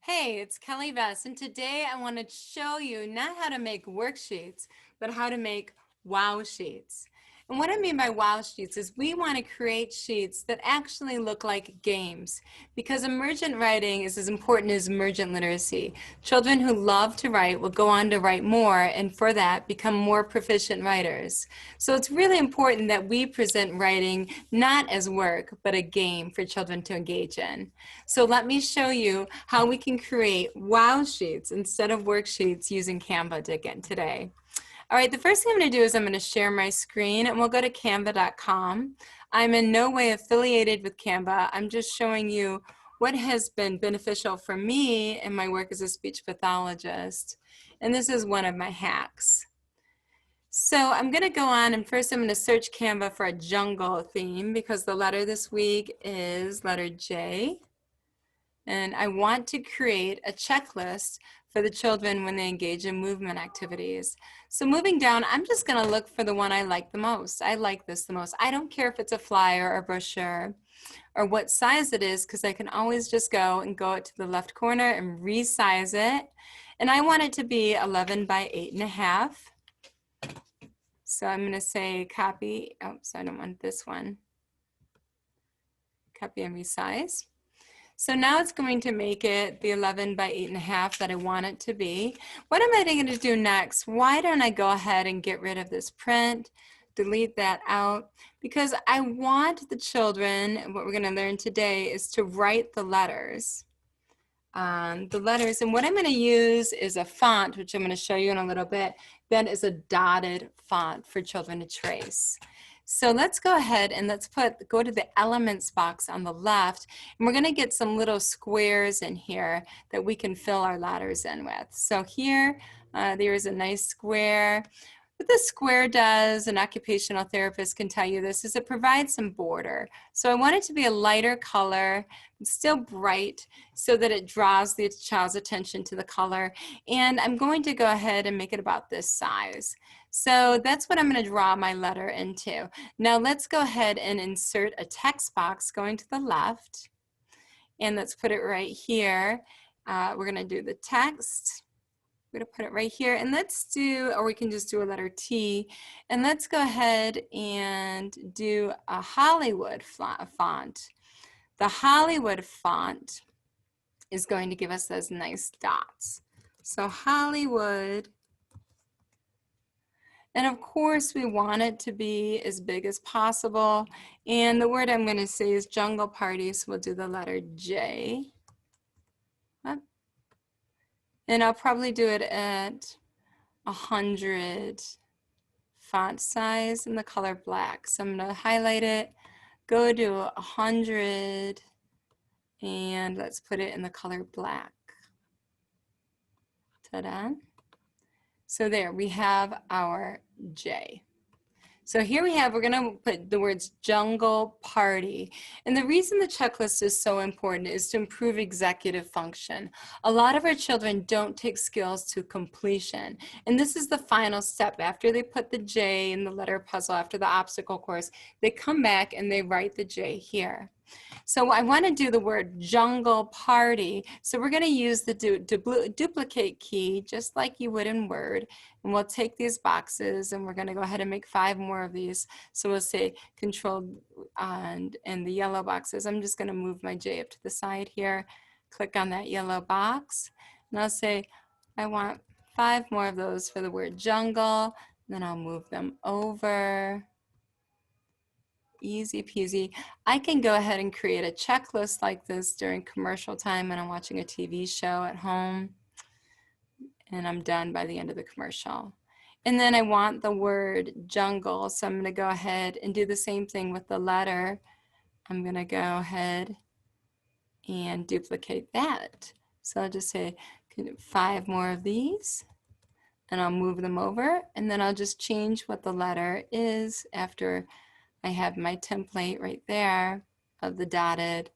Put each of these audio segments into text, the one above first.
Hey, it's Kelly Vess, and today I want to show you not how to make worksheets, but how to make wow sheets. And what I mean by wow sheets is we want to create sheets that actually look like games, because emergent writing is as important as emergent literacy. Children who love to write will go on to write more, and for that become more proficient writers. So it's really important that we present writing not as work, but a game for children to engage in. So let me show you how we can create wow sheets instead of worksheets using Canva again today. All right, the first thing I'm going to do is I'm going to share my screen and we'll go to canva.com. I'm in no way affiliated with Canva. I'm just showing you what has been beneficial for me in my work as a speech pathologist. And this is one of my hacks. So I'm going to go on and first I'm going to search Canva for a jungle theme because the letter this week is letter J. And I want to create a checklist for the children when they engage in movement activities. So moving down, I'm just going to look for the one I like the most. I like this the most. I don't care if it's a flyer or brochure or what size it is, because I can always just go it to the left corner and resize it. And I want it to be 11 by 8.5. So I'm going to say copy. Oops, I don't want this one. Copy and resize. So now it's going to make it the 11 by 8.5 that I want it to be. What am I going to do next? Why don't I go ahead and get rid of this print, delete that out, because I want the children, what we're going to learn today is to write the letters. And what I'm going to use is a font, which I'm going to show you in a little bit, that is a dotted font for children to trace. So let's go ahead and go to the elements box on the left, and we're going to get some little squares in here that we can fill our letters in with. So here, there is a nice square. What the square does, an occupational therapist can tell you this, is it provides some border. So I want it to be a lighter color, still bright, so that it draws the child's attention to the color. And I'm going to go ahead and make it about this size. So that's what I'm going to draw my letter into. Now let's go ahead and insert a text box going to the left. And let's put it right here. We're going to do the text. We're going to put it right here, and or we can just do a letter T, and let's go ahead and do a Hollywood font. The Hollywood font is going to give us those nice dots. So Hollywood, and of course we want it to be as big as possible, and the word I'm going to say is jungle party, so we'll do the letter J. And I'll probably do it at 100 font size in the color black. So I'm going to highlight it, go to 100, and let's put it in the color black. Ta-da. So there we have our J. So here we're going to put the words jungle party. And the reason the checklist is so important is to improve executive function. A lot of our children don't take skills to completion. And this is the final step. After they put the J in the letter puzzle, after the obstacle course, they come back and they write the J here. So I want to do the word jungle party. So we're going to use the duplicate key just like you would in Word. And we'll take these boxes and we're going to go ahead and make 5 more of these. So we'll say Control and the yellow boxes. I'm just going to move my J up to the side here. Click on that yellow box. And I'll say I want 5 more of those for the word jungle. Then I'll move them over. Easy peasy. I can go ahead and create a checklist like this during commercial time when I'm watching a TV show at home, and I'm done by the end of the commercial. And then I want the word jungle, so I'm going to go ahead and do the same thing with the letter. I'm going to go ahead and duplicate that. So I'll just say 5 more of these, and I'll move them over, and then I'll just change what the letter is after I have my template right there of the dotted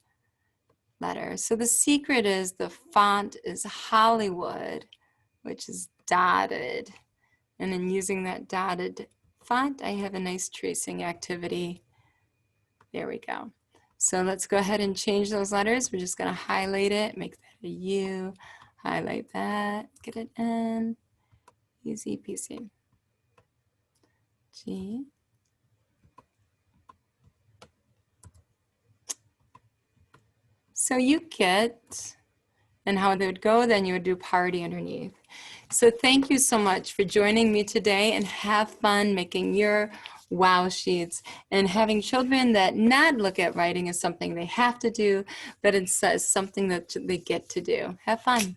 letter. So the secret is the font is Hollywood, which is dotted. And in using that dotted font, I have a nice tracing activity. There we go. So let's go ahead and change those letters. We're just going to highlight it, make that a U, highlight that, get it in, easy peasy. G. So you get, and how they would go, then you would do party underneath. So thank you so much for joining me today, and have fun making your wow sheets and having children that not look at writing as something they have to do, but it's something that they get to do. Have fun.